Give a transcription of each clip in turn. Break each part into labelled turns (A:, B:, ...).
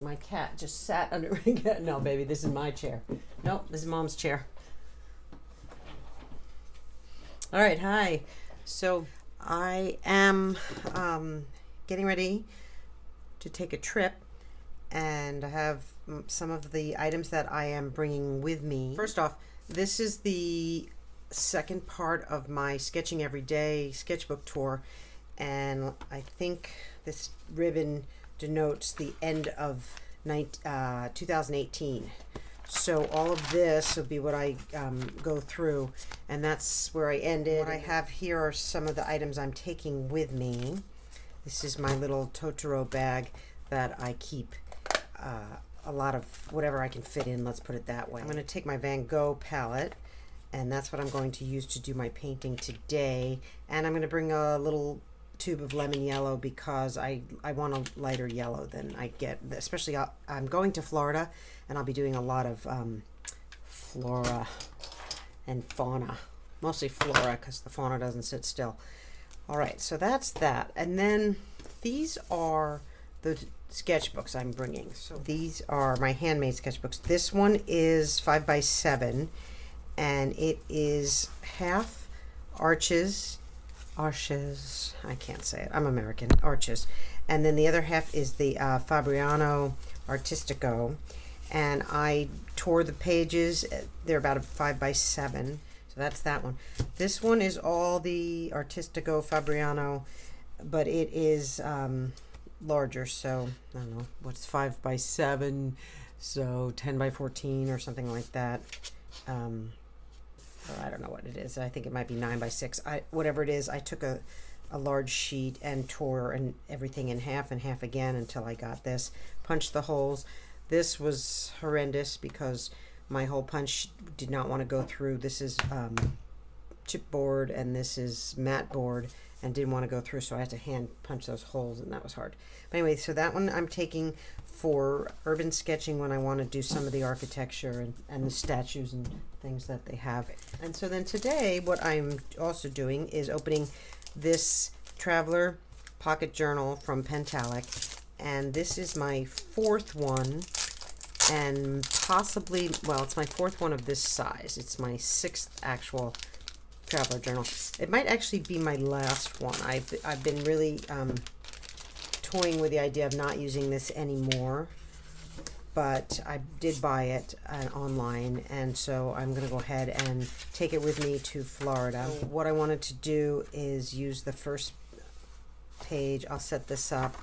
A: My cat just sat under. No, baby, this is my chair. Nope, this is Mom's chair. All right, hi. So I am getting ready to take a trip, and I have some of the items that I am bringing with me. First off, this is the second part of my Sketching Every Day sketchbook tour, and I think this ribbon denotes the end of 2018. So all of this will be what I go through, and that's where I ended. What I have here are some of the items I'm taking with me. This is my little Totoro bag that I keep a lot of whatever I can fit in, let's put it that way. I'm going to take my Van Gogh palette, and that's what I'm going to use to do my painting today. And I'm going to bring a little tube of lemon yellow because I want a lighter yellow than I get, especially I'm going to Florida, and I'll be doing a lot of flora and fauna, mostly flora because the fauna doesn't sit still. All right, so that's that. And then these are the sketchbooks I'm bringing. So these are my handmade sketchbooks. This one is 5x7, and it is half arches, I can't say it, I'm American, arches, and then the other half is the Fabriano Artistico, and I tore the pages. They're about a 5x7, so that's that one. This one is all the Artistico Fabriano, but it is larger, so I don't know what's 5x7, so 10x14 or something like that. I don't know what it is. I think it might be 9x6. Whatever it is, I took a large sheet and tore everything in half and half again until I got this. Punched the holes. This was horrendous because my hole punch did not want to go through. This is chipboard and this is matte board, and didn't want to go through, so I had to hand punch those holes, and that was hard. But anyway, so that one I'm taking for urban sketching when I want to do some of the architecture and the statues and things that they have. And so then today what I'm also doing is opening this traveler pocket journal from Pentalic, and this is my fourth one, and possibly, well, it's my fourth one of this size. It's my sixth actual traveler journal. It might actually be my last one. I've been really toying with the idea of not using this anymore, but I did buy it online, and so I'm going to go ahead and take it with me to Florida. So what I wanted to do is use the first page. I'll set this up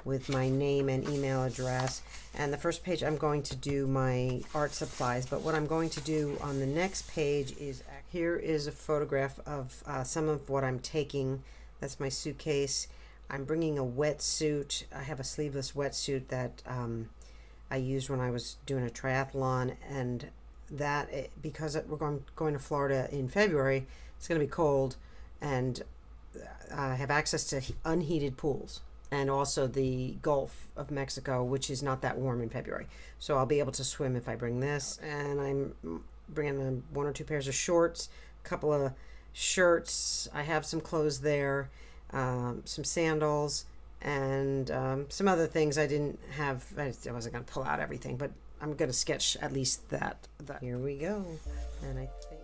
A: with my name and email address, and the first page I'm going to do my art supplies, but what I'm going to do on the next page is, here is a photograph of some of what I'm taking. That's my suitcase. I'm bringing a wetsuit. I have a sleeveless wetsuit that I used when I was doing a triathlon, and that because we're going to Florida in February, it's going to be cold, and I have access to unheated pools, and also the Gulf of Mexico, which is not that warm in February. So I'll be able to swim if I bring this. And I'm bringing one or two pairs of shorts, a couple of shirts. I have some clothes there, some sandals, and some other things I didn't have. I wasn't going to pull out everything, but I'm going to sketch at least that. Here we go. And I think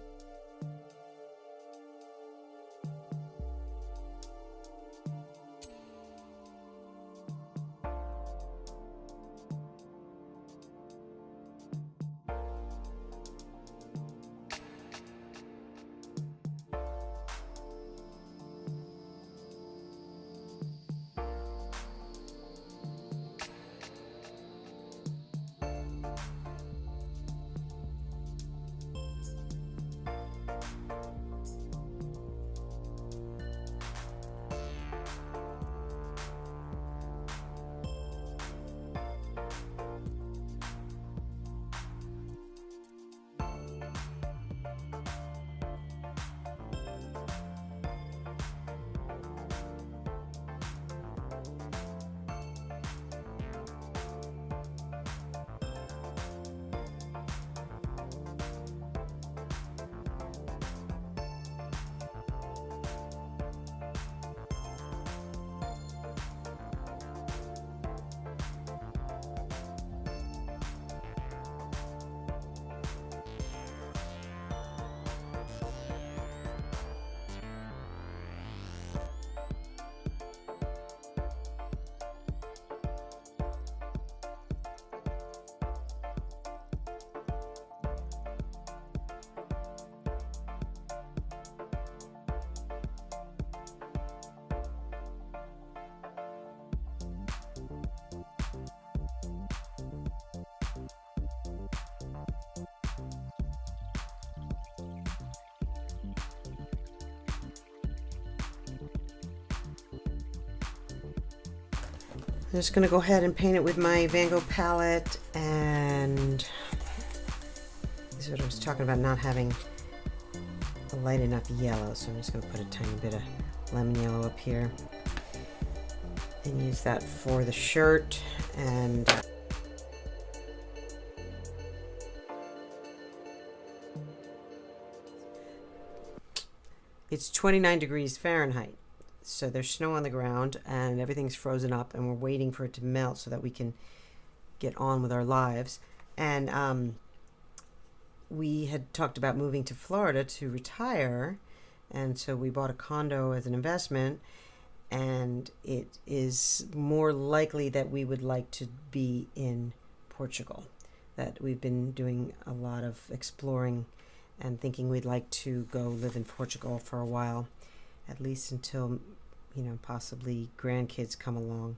A: just going to go ahead and paint it with my Van Gogh palette, and this is what I was talking about, not having a light enough yellow, so I'm just going to put a tiny bit of lemon yellow up here and use that for the shirt. And it's 29 degrees Fahrenheit, so there's snow on the ground and everything's frozen up, and we're waiting for it to melt so that we can get on with our lives. And we had talked about moving to Florida to retire, and so we bought a condo as an investment, and it is more likely that we would like to be in Portugal. That we've been doing a lot of exploring and thinking we'd like to go live in Portugal for a while, at least until, you know, possibly grandkids come along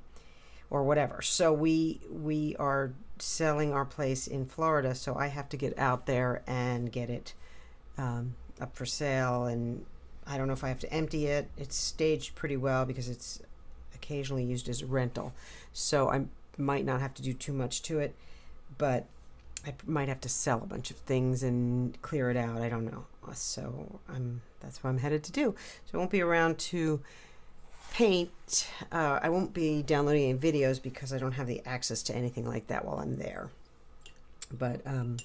A: or whatever. So we are selling our place in Florida, so I have to get out there and get it up for sale. And I don't know if I have to empty it. It's staged pretty well because it's occasionally used as a rental, so I might not have to do too much to it, but I might have to sell a bunch of things and clear it out. I don't know. So that's what I'm headed to do. So I won't be around to paint. I won't be downloading any videos because I don't have the access to anything like that while I'm there. But I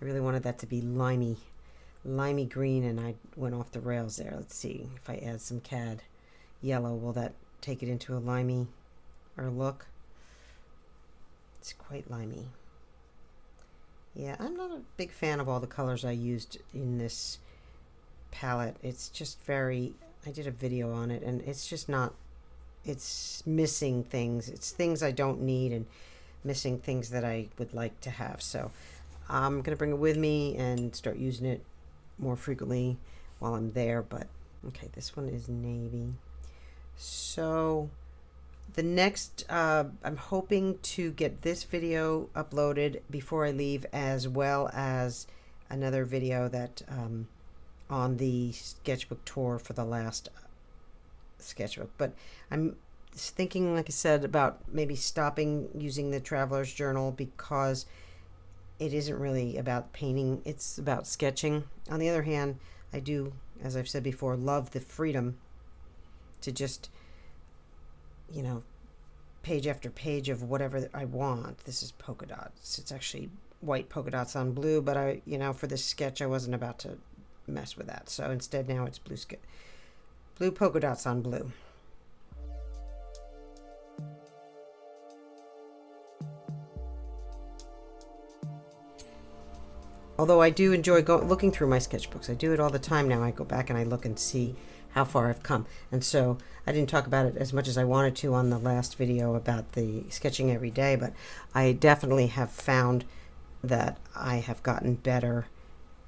A: really wanted that to be limey green, and I went off the rails there. Let's see if I add some cad yellow, will that take it into a limey or look? It's quite limey. Yeah, I'm not a big fan of all the colors I used in this palette. It's just very, I did a video on it, and it's just not, it's missing things. It's things I don't need and missing things that I would like to have. So I'm going to bring it with me and start using it more frequently while I'm there. But okay, this one is navy. So the next, I'm hoping to get this video uploaded before I leave, as well as another video that on the sketchbook tour for the last sketchbook. But I'm thinking, like I said, about maybe stopping using the Traveler's Journal because it isn't really about painting, it's about sketching. On the other hand, I do, as I've said before, love the freedom to just, you know, page after page of whatever I want. This is polka dots. It's actually white polka dots on blue, but I, you know, for this sketch I wasn't about to mess with that. So instead now it's blue polka dots on blue. Although I do enjoy looking through my sketchbooks. I do it all the time now. I go back and I look and see how far I've come. And so I didn't talk about it as much as I wanted to on the last video about the sketching every day, but I definitely have found that I have gotten better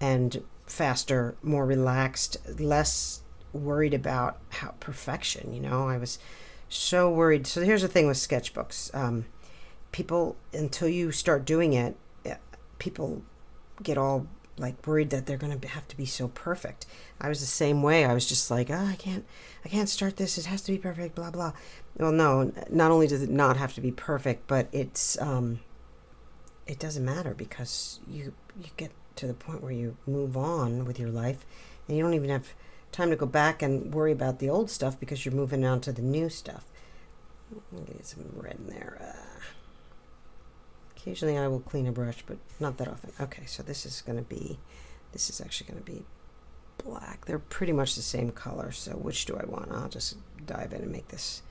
A: and faster, more relaxed, less worried about how perfection, you know. I was so worried. So here's the thing with sketchbooks. People, until you start doing it, people get all like worried that they're going to have to be so perfect. I was the same way. I was just like, oh, I can't start this. It has to be perfect, blah, blah. Well, no, not only does it not have to be perfect, but it's, it doesn't matter because you get to the point where you move on with your life and you don't even have time to go back and worry about the old stuff because you're moving on to the new stuff. Let me get some red in there. Occasionally I will clean a brush, but not that often. Okay, so this is actually going to be black. They're pretty much the same color, so which do I want? I'll just dive in and make this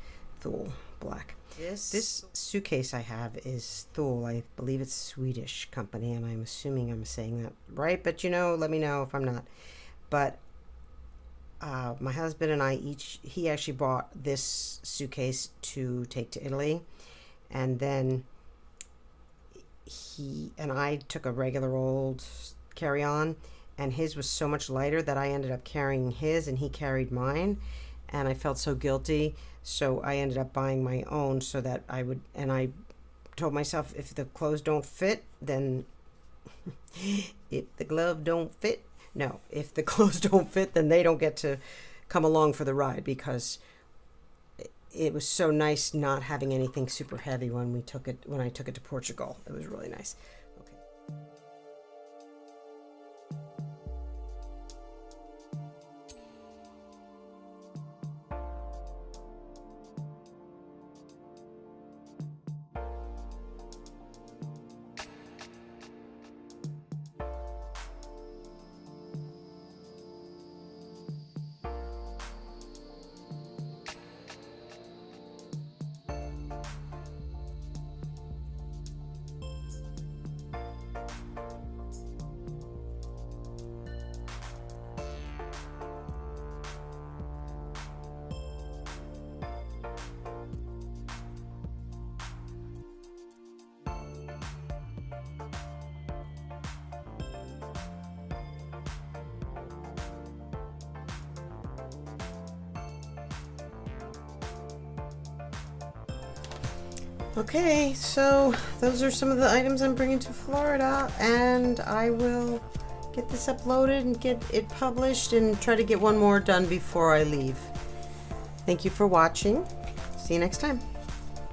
A: Thule black. This suitcase I have is Thule. I believe it's a Swedish company, and I'm assuming I'm saying that right, but you know, let me know if I'm not. But my husband and I he actually bought this suitcase to take to Italy, and then he and I took a regular old carry-on, and his was so much lighter that I ended up carrying his and he carried mine, and I felt so guilty, so I ended up buying my own so that I would, and I told myself if the clothes don't fit, then if the glove don't fit, no, if the clothes don't fit, then they don't get to come along for the ride, because it was so nice not having anything super heavy when I took it to Portugal. It was really nice. Okay, so those are some of the items I'm bringing to Florida, and I will get this uploaded and get it published and try to get one more done before I leave. Thank you for watching. See you next time.